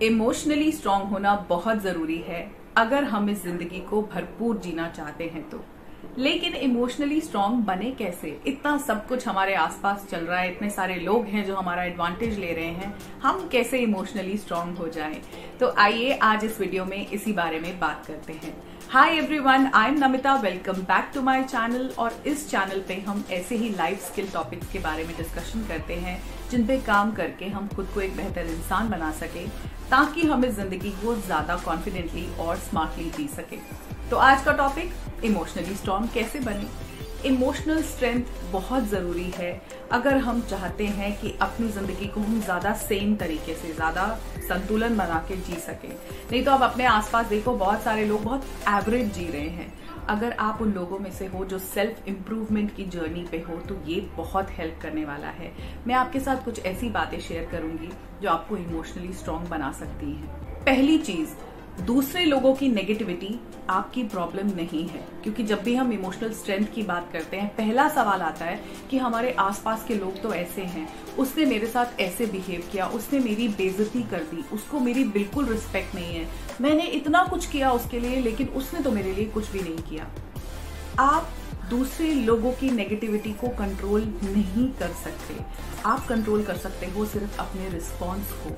Emotionally strong होना बहुत जरूरी है अगर हम इस जिंदगी को भरपूर जीना चाहते हैं तो। लेकिन इमोशनली स्ट्रांग बने कैसे? इतना सब कुछ हमारे आसपास चल रहा है, इतने सारे लोग हैं जो हमारा एडवांटेज ले रहे हैं, हम कैसे इमोशनली स्ट्रांग हो जाएं? तो आइए आज इस वीडियो में इसी बारे में बात करते हैं। Hi everyone, I am Namita, welcome back to my channel. और इस चैनल पे हम ऐसे ही लाइफ स्किल टॉपिक्स के बारे में डिस्कशन करते हैं जिन पे काम करके हम खुद को एक बेहतर इंसान बना सके, ताकि हम इस जिंदगी को ज्यादा कॉन्फिडेंटली और स्मार्टली जी सके। तो आज का टॉपिक इमोशनली स्ट्रांग कैसे बने। इमोशनल स्ट्रेंथ बहुत जरूरी है अगर हम चाहते हैं कि अपनी जिंदगी को हम ज्यादा सेम तरीके से, ज्यादा संतुलन बना के जी सके। नहीं तो आप अपने आसपास देखो, बहुत सारे लोग बहुत एवरेज जी रहे हैं। अगर आप उन लोगों में से हो जो सेल्फ इम्प्रूवमेंट की जर्नी पे हो, तो ये बहुत हेल्प करने वाला है। मैं आपके साथ कुछ ऐसी बातें शेयर करूंगी जो आपको इमोशनली स्ट्रांग बना सकती हैं। पहली चीज, दूसरे लोगों की नेगेटिविटी आपकी प्रॉब्लम नहीं है। क्योंकि जब भी हम इमोशनल स्ट्रेंथ की बात करते हैं, पहला सवाल आता है कि हमारे आसपास के लोग तो ऐसे हैं, उसने मेरे साथ ऐसे बिहेव किया, उसने मेरी बेइज्जती कर दी, उसको मेरी बिल्कुल रिस्पेक्ट नहीं है, मैंने इतना कुछ किया उसके लिए लेकिन उसने तो मेरे लिए कुछ भी नहीं किया। आप दूसरे लोगों की नेगेटिविटी को कंट्रोल नहीं कर सकते। आप कंट्रोल कर सकते हो सिर्फ अपने रिस्पॉन्स को।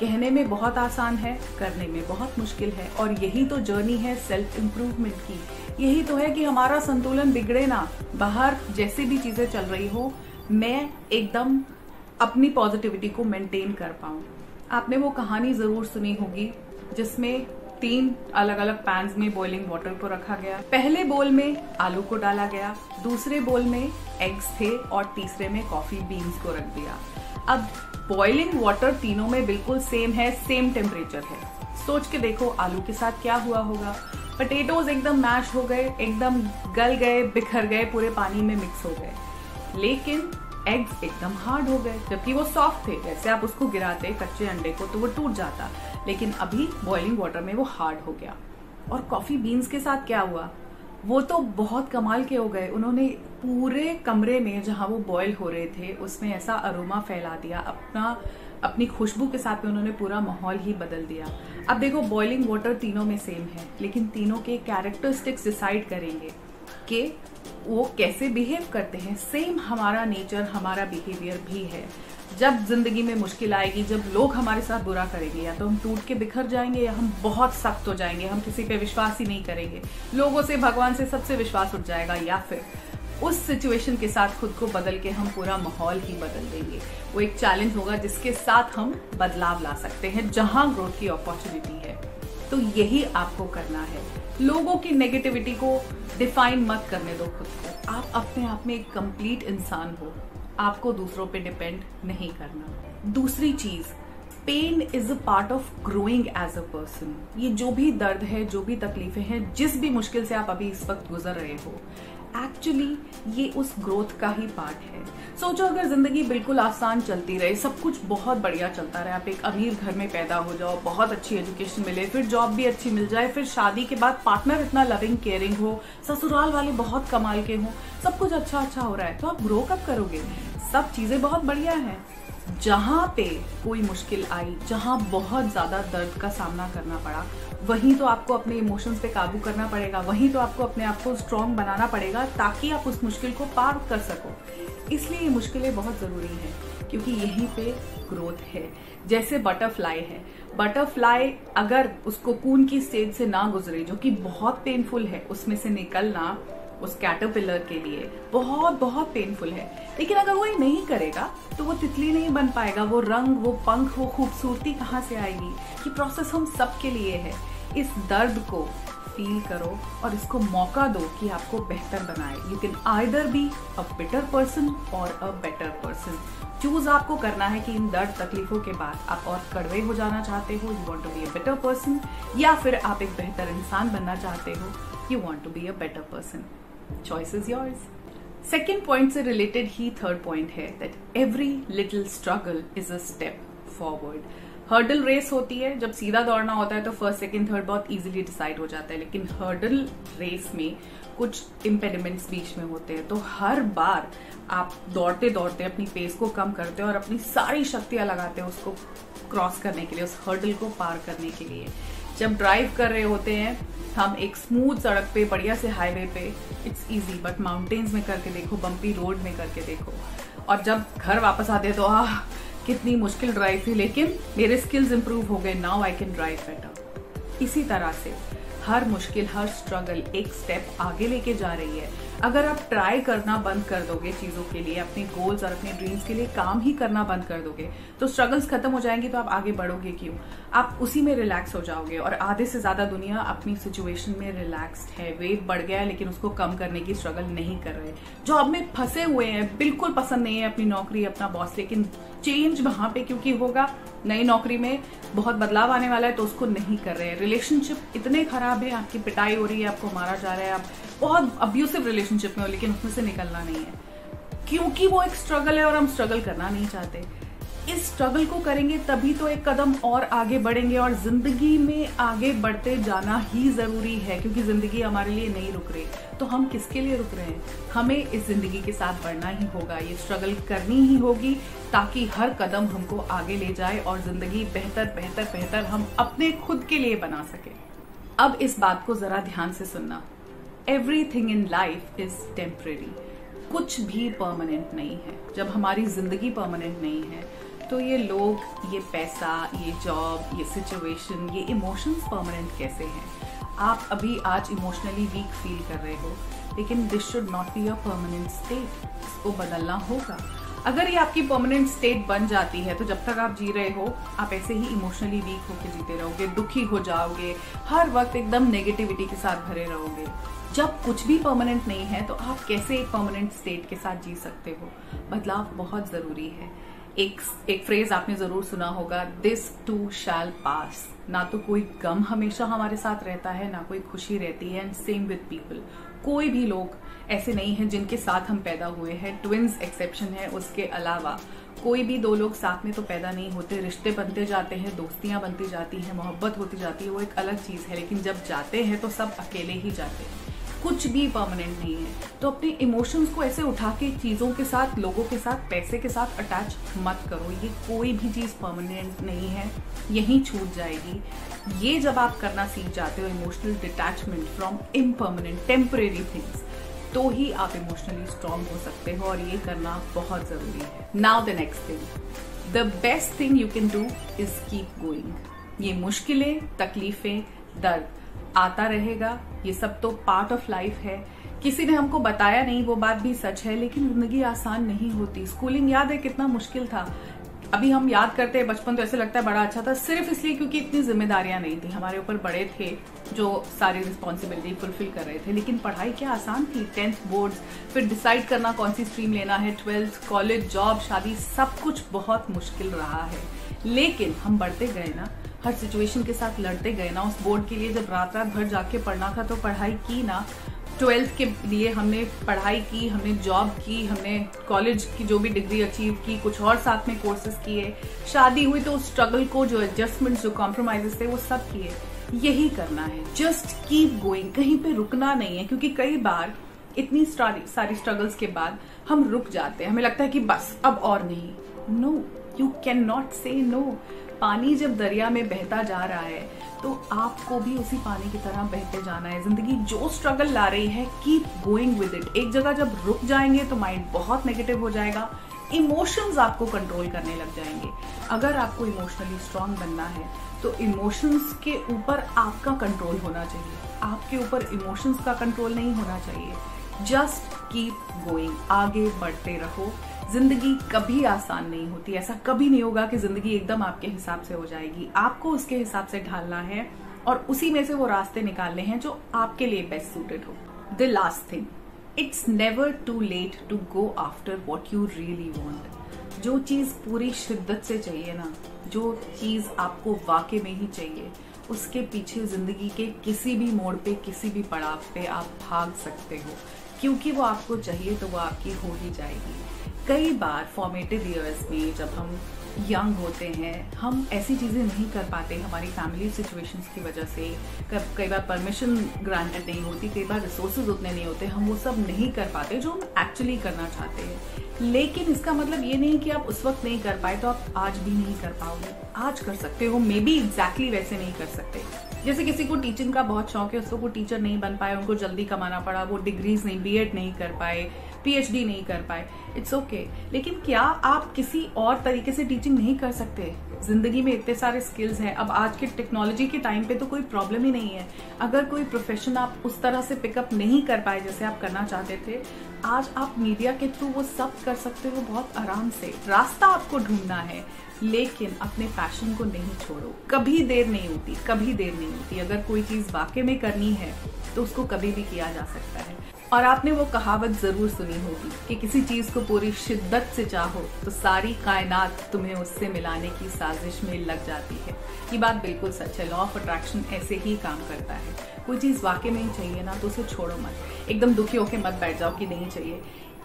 कहने में बहुत आसान है, करने में बहुत मुश्किल है। और यही तो जर्नी है सेल्फ इम्प्रूवमेंट की। यही तो है कि हमारा संतुलन बिगड़े ना। बाहर जैसे भी चीजें चल रही हो, मैं एकदम अपनी पॉजिटिविटी को मेंटेन कर पाऊं। आपने वो कहानी जरूर सुनी होगी जिसमें 3 अलग अलग पैन्स में बॉइलिंग वाटर को रखा गया। पहले बोल में आलू को डाला गया, दूसरे बोल में एग्स थे और तीसरे में कॉफी बीन्स को रख दिया। अब बॉइलिंग वाटर तीनों में बिल्कुल सेम है, सेम टेम्परेचर है। सोच के देखो आलू के साथ क्या हुआ होगा। पोटैटोज एकदम मैश हो गए, एकदम गल गए, बिखर गए, पूरे पानी में मिक्स हो गए। लेकिन एग्स एकदम हार्ड हो गए, जबकि वो सॉफ्ट थे। जैसे आप उसको गिराते कच्चे अंडे को तो वो टूट जाता, लेकिन अभी बॉइलिंग वाटर में वो हार्ड हो गया। और कॉफी बीन्स के साथ क्या हुआ? वो तो बहुत कमाल के हो गए। उन्होंने पूरे कमरे में जहां वो बॉयल हो रहे थे उसमें ऐसा अरोमा फैला दिया, अपनी खुशबू के साथ में उन्होंने पूरा माहौल ही बदल दिया। अब देखो, बॉइलिंग वाटर तीनों में सेम है, लेकिन तीनों के कैरेक्टरिस्टिक्स डिसाइड करेंगे कि वो कैसे बिहेव करते हैं। सेम हमारा नेचर, हमारा बिहेवियर भी है। जब जिंदगी में मुश्किल आएगी, जब लोग हमारे साथ बुरा करेंगे, या तो हम टूट के बिखर जाएंगे या हम बहुत सख्त हो जाएंगे, हम किसी पे विश्वास ही नहीं करेंगे, लोगों से, भगवान से, सबसे विश्वास उठ जाएगा, या फिर उस सिचुएशन के साथ खुद को बदल के हम पूरा माहौल ही बदल देंगे। वो एक चैलेंज होगा जिसके साथ हम बदलाव ला सकते हैं, जहां ग्रोथ की अपॉर्चुनिटी है। तो यही आपको करना है। लोगों की नेगेटिविटी को डिफाइन मत करने दो खुद को। आप अपने आप में एक कंप्लीट इंसान हो, आपको दूसरों पे डिपेंड नहीं करना। दूसरी चीज, pain is a part of growing as a person. ये जो भी दर्द है, जो भी तकलीफें हैं, जिस भी मुश्किल से आप अभी इस वक्त गुजर रहे हो, एक्चुअली ये उस ग्रोथ का ही पार्ट है। सोचो अगर जिंदगी बिल्कुल आसान चलती रहे, सब कुछ बहुत बढ़िया चलता रहे, आप एक अमीर घर में पैदा हो जाओ, बहुत अच्छी एजुकेशन मिले, फिर जॉब भी अच्छी मिल जाए, फिर शादी के बाद पार्टनर इतना लविंग केयरिंग हो, ससुराल वाले बहुत कमाल के हो, सब कुछ अच्छा अच्छा हो रहा है, तो आप ग्रो कब करोगे? सब चीजें बहुत बढ़िया हैं। जहां पे कोई मुश्किल आई, जहां बहुत ज्यादा दर्द का सामना करना पड़ा, वहीं तो आपको अपने इमोशंस पे काबू करना पड़ेगा, वहीं तो आपको अपने आप को स्ट्रांग बनाना पड़ेगा, ताकि आप उस मुश्किल को पार कर सको। इसलिए ये मुश्किलें बहुत जरूरी हैं, क्योंकि यहीं पे ग्रोथ है। जैसे बटरफ्लाई है, बटरफ्लाई अगर उसको कून की स्टेज से ना गुजरे, जो कि बहुत पेनफुल है, उसमें से निकलना उस कैटरपिलर के लिए बहुत बहुत पेनफुल है। लेकिन अगर वो ये नहीं करेगा तो वो तितली नहीं बन पाएगा। वो रंग, वो पंख, वो खूबसूरती कहाँ से आएगी? ये प्रोसेस हम सबके लिए है। इस दर्द को फील करो और इसको मौका दो कि आपको बेहतर बनाए। You can either B a better person और अ बेटर पर्सन। चूज आपको करना है कि इन दर्द तकलीफों के बाद आप और कड़वे हो जाना चाहते हो, you want to be a better person, या फिर आप एक बेहतर इंसान बनना चाहते हो, you want to be a better person. Choice is yours. Second point से रिलेटेड ही थर्ड पॉइंट है that every little struggle is a step forward. Hurdle race होती है, जब सीधा दौड़ना होता है तो फर्स्ट सेकंड थर्ड बहुत इजीली डिसाइड हो जाता है, लेकिन हर्डल रेस में कुछ इम्पेडिमेंट्स बीच में होते हैं। तो हर बार आप दौड़ते दौड़ते अपनी पेस को कम करते हो और अपनी सारी शक्तियां लगाते हो उसको क्रॉस करने के लिए, उस हर्डल को पार करने के लिए। जब ड्राइव कर रहे होते हैं हम एक स्मूथ सड़क पे, बढ़िया से हाईवे पे, इट्स इजी, बट माउंटेन्स में करके देखो, बम्पी रोड में करके देखो, और जब घर वापस आते तो कितनी मुश्किल ड्राइव थी, लेकिन मेरे स्किल्स इंप्रूव हो गए, now I can drive better. इसी तरह से हर मुश्किल, हर स्ट्रगल एक स्टेप आगे लेके जा रही है। अगर आप ट्राई करना बंद कर दोगे चीजों के लिए, अपने गोल्स और अपने ड्रीम्स के लिए काम ही करना बंद कर दोगे, तो स्ट्रगल्स खत्म हो जाएंगी, तो आप आगे बढ़ोगे क्यों? आप उसी में रिलैक्स हो जाओगे। और आधे से ज्यादा दुनिया अपनी सिचुएशन में रिलैक्स्ड है, वेट बढ़ गया है लेकिन उसको कम करने की स्ट्रगल नहीं कर रहे। जॉब में फंसे हुए हैं, बिल्कुल पसंद नहीं है अपनी नौकरी, अपना बॉस, लेकिन चेंज वहां पे क्योंकि होगा, नई नौकरी में बहुत बदलाव आने वाला है, तो उसको नहीं कर रहे हैं। रिलेशनशिप इतने खराब है, आपकी पिटाई हो रही है, आपको मारा जा रहा है, आप बहुत अब्यूसिव रिलेशनशिप में हो, लेकिन उसमें से निकलना नहीं है क्योंकि वो एक स्ट्रगल है और हम स्ट्रगल करना नहीं चाहते। इस स्ट्रगल को करेंगे तभी तो एक कदम और आगे बढ़ेंगे, और जिंदगी में आगे बढ़ते जाना ही जरूरी है, क्योंकि जिंदगी हमारे लिए नहीं रुक रही। तो हम किसके लिए रुक रहे हैं? हमें इस जिंदगी के साथ बढ़ना ही होगा, ये स्ट्रगल करनी ही होगी, ताकि हर कदम हमको आगे ले जाए और जिंदगी बेहतर बेहतर बेहतर हम अपने खुद के लिए बना सके। अब इस बात को जरा ध्यान से सुनना, everything in life is temporary, कुछ भी परमानेंट नहीं है। जब हमारी जिंदगी परमानेंट नहीं है, तो ये लोग, ये पैसा, ये जॉब, ये सिचुएशन, ये इमोशंस परमानेंट कैसे हैं? आप अभी आज इमोशनली वीक फील कर रहे हो, लेकिन this should not be a permanent state, इसको बदलना होगा। अगर ये आपकी परमानेंट स्टेट बन जाती है, तो जब तक आप जी रहे हो, आप ऐसे ही इमोशनली वीक होकर जीते रहोगे, दुखी हो जाओगे, हर वक्त एकदम नेगेटिविटी के साथ भरे रहोगे। जब कुछ भी परमानेंट नहीं है, तो आप कैसे एक परमानेंट स्टेट के साथ जी सकते हो? बदलाव बहुत जरूरी है। एक फ्रेज आपने जरूर सुना होगा, दिस टू शैल पास। ना तो कोई गम हमेशा हमारे साथ रहता है, ना कोई खुशी रहती है, एंड सेम विद पीपल। कोई भी लोग ऐसे नहीं है जिनके साथ हम पैदा हुए हैं, ट्विन्स एक्सेप्शन है, उसके अलावा कोई भी दो लोग साथ में तो पैदा नहीं होते। रिश्ते बनते जाते हैं, दोस्तियां बनती जाती हैं, मोहब्बत होती जाती है, वो एक अलग चीज है, लेकिन जब जाते हैं तो सब अकेले ही जाते हैं, कुछ भी परमानेंट नहीं है। तो अपने इमोशंस को ऐसे उठा के चीजों के साथ, लोगों के साथ, पैसे के साथ अटैच मत करो। ये कोई भी चीज परमानेंट नहीं है, यहीं छूट जाएगी। ये जब आप करना सीख जाते हो, emotional detachment from impermanent temporary things, तो ही आप इमोशनली स्ट्रांग हो सकते हो, और ये करना बहुत जरूरी है। Now the next thing, the best thing you can do is keep going. ये मुश्किलें, तकलीफें, दर्द आता रहेगा, ये सब तो पार्ट ऑफ लाइफ है। किसी ने हमको बताया नहीं, वो बात भी सच है, लेकिन जिंदगी आसान नहीं होती। स्कूलिंग याद है कितना मुश्किल था? अभी हम याद करते हैं बचपन, तो ऐसे लगता है बड़ा अच्छा था, सिर्फ इसलिए क्योंकि इतनी जिम्मेदारियां नहीं थी, हमारे ऊपर बड़े थे जो सारी रिस्पॉन्सिबिलिटी फुलफिल कर रहे थे। लेकिन पढ़ाई क्या आसान थी? 10th बोर्ड्स, फिर डिसाइड करना कौन सी स्ट्रीम लेना है, 12th, कॉलेज, जॉब, शादी, सब कुछ बहुत मुश्किल रहा है। लेकिन हम बढ़ते गए ना, हर सिचुएशन के साथ लड़ते गए ना। उस बोर्ड के लिए जब रात रात भर जाके पढ़ना था, तो पढ़ाई की ना। 12th के लिए हमने पढ़ाई की, हमने जॉब की, हमने कॉलेज की जो भी डिग्री अचीव की, कुछ और साथ में कोर्सेज किए, शादी हुई तो स्ट्रगल को, जो एडजस्टमेंट, जो कॉम्प्रोमाइजेस थे, वो सब किए। यही करना है, जस्ट कीप गोइंग, कहीं पे रुकना नहीं है। क्योंकि कई बार इतनी सारी स्ट्रगल्स के बाद हम रुक जाते हैं, हमें लगता है कि बस अब और नहीं। नो, यू कैन नॉट से नो। पानी जब दरिया में बहता जा रहा है, तो आपको भी उसी पानी की तरह बहते जाना है। जिंदगी जो स्ट्रगल ला रही है, कीप गोइंग विद इट। एक जगह जब रुक जाएंगे तो माइंड बहुत नेगेटिव हो जाएगा, इमोशंस आपको कंट्रोल करने लग जाएंगे। अगर आपको इमोशनली स्ट्रांग बनना है, तो इमोशंस के ऊपर आपका कंट्रोल होना चाहिए, आपके ऊपर इमोशंस का कंट्रोल नहीं होना चाहिए। जस्ट कीप गोइंग, आगे बढ़ते रहो। जिंदगी कभी आसान नहीं होती, ऐसा कभी नहीं होगा कि जिंदगी एकदम आपके हिसाब से हो जाएगी। आपको उसके हिसाब से ढालना है और उसी में से वो रास्ते निकालने हैं जो आपके लिए बेस्ट सूटेड हो। The last thing, it's never too late to go after what you really want. जो चीज पूरी शिद्दत से चाहिए ना, जो चीज आपको वाकई में ही चाहिए, उसके पीछे जिंदगी के किसी भी मोड़ पे, किसी भी पड़ाव पे आप भाग सकते हो, क्योंकि वो आपको चाहिए तो वो आपकी हो ही जाएगी। कई बार फॉर्मेटिव ईयर्स में जब हम यंग होते हैं, हम ऐसी चीज़ें नहीं कर पाते हमारी फैमिली सिचुएशंस की वजह से। कई बार परमिशन ग्रांटेड नहीं होती, कई बार रिसोर्सेज उतने नहीं होते, हम वो सब नहीं कर पाते जो हम एक्चुअली करना चाहते हैं। लेकिन इसका मतलब ये नहीं कि आप उस वक्त नहीं कर पाए तो आप आज भी नहीं कर पाओगे। आज कर सकते हो, मे बी एग्जैक्टली वैसे नहीं कर सकते। जैसे किसी को टीचिंग का बहुत शौक है, उसको वो टीचर नहीं बन पाए, उनको जल्दी कमाना पड़ा, वो डिग्रीज नहीं, बीएड नहीं कर पाए, पीएचडी नहीं कर पाए, इट्स ओके। लेकिन क्या आप किसी और तरीके से टीचिंग नहीं कर सकते? जिंदगी में इतने सारे स्किल्स हैं। अब आज के टेक्नोलॉजी के टाइम पे तो कोई प्रॉब्लम ही नहीं है। अगर कोई प्रोफेशन आप उस तरह से पिकअप नहीं कर पाए जैसे आप करना चाहते थे, आज आप मीडिया के थ्रू वो सब कर सकते हो बहुत आराम से। रास्ता आपको ढूंढना है, लेकिन अपने पैशन को नहीं छोड़ो। कभी देर नहीं होती, कभी देर नहीं होती। अगर कोई चीज वाकई में करनी है तो उसको कभी भी किया जा सकता है। और आपने वो कहावत जरूर सुनी होगी कि किसी चीज को पूरी शिद्दत से चाहो तो सारी कायनात तुम्हें उससे मिलाने की साजिश में लग जाती है। ये बात बिल्कुल सच है। लॉ ऑफ अट्रैक्शन ऐसे ही काम करता है। कोई चीज वाकई में ही चाहिए ना तो उसे छोड़ो मत, एकदम दुखी होकर मत बैठ जाओ कि नहीं चाहिए।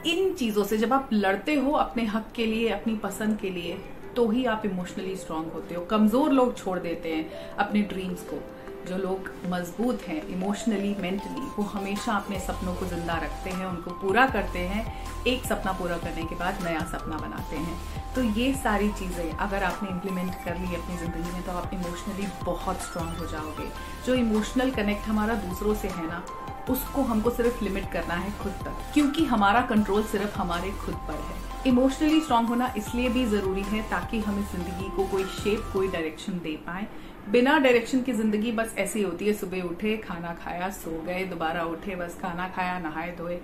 इन चीजों से जब आप लड़ते हो अपने हक के लिए, अपनी पसंद के लिए, तो ही आप इमोशनली स्ट्रांग होते हो। कमजोर लोग छोड़ देते हैं अपने ड्रीम्स को। जो लोग मजबूत हैं इमोशनली, मेंटली, वो हमेशा अपने सपनों को जिंदा रखते हैं, उनको पूरा करते हैं। एक सपना पूरा करने के बाद नया सपना बनाते हैं। तो ये सारी चीजें अगर आपने इम्प्लीमेंट कर ली अपनी जिंदगी में तो आप इमोशनली बहुत स्ट्रांग हो जाओगे। जो इमोशनल कनेक्ट हमारा दूसरों से है ना, उसको हमको सिर्फ लिमिट करना है खुद तक, क्योंकि हमारा कंट्रोल सिर्फ हमारे खुद पर है। इमोशनली स्ट्रांग होना इसलिए भी जरूरी है ताकि हम इस जिंदगी को कोई शेप, कोई डायरेक्शन दे पाए। बिना डायरेक्शन की जिंदगी बस ऐसी होती है, सुबह उठे, खाना खाया, सो गए, दोबारा उठे, बस खाना खाया, नहाए धोए।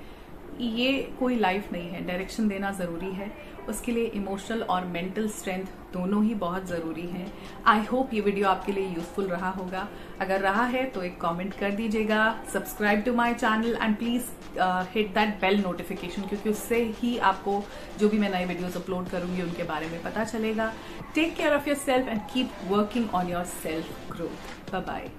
ये कोई लाइफ नहीं है। डायरेक्शन देना जरूरी है, उसके लिए इमोशनल और मेंटल स्ट्रेंथ दोनों ही बहुत जरूरी है। आई होप ये वीडियो आपके लिए यूजफुल रहा होगा। अगर रहा है तो एक कमेंट कर दीजिएगा, subscribe to my channel and please hit that bell notification, क्योंकि उससे ही आपको जो भी मैं नए वीडियोस अपलोड करूंगी उनके बारे में पता चलेगा। Take care of yourself and keep working on your self growth. Bye bye.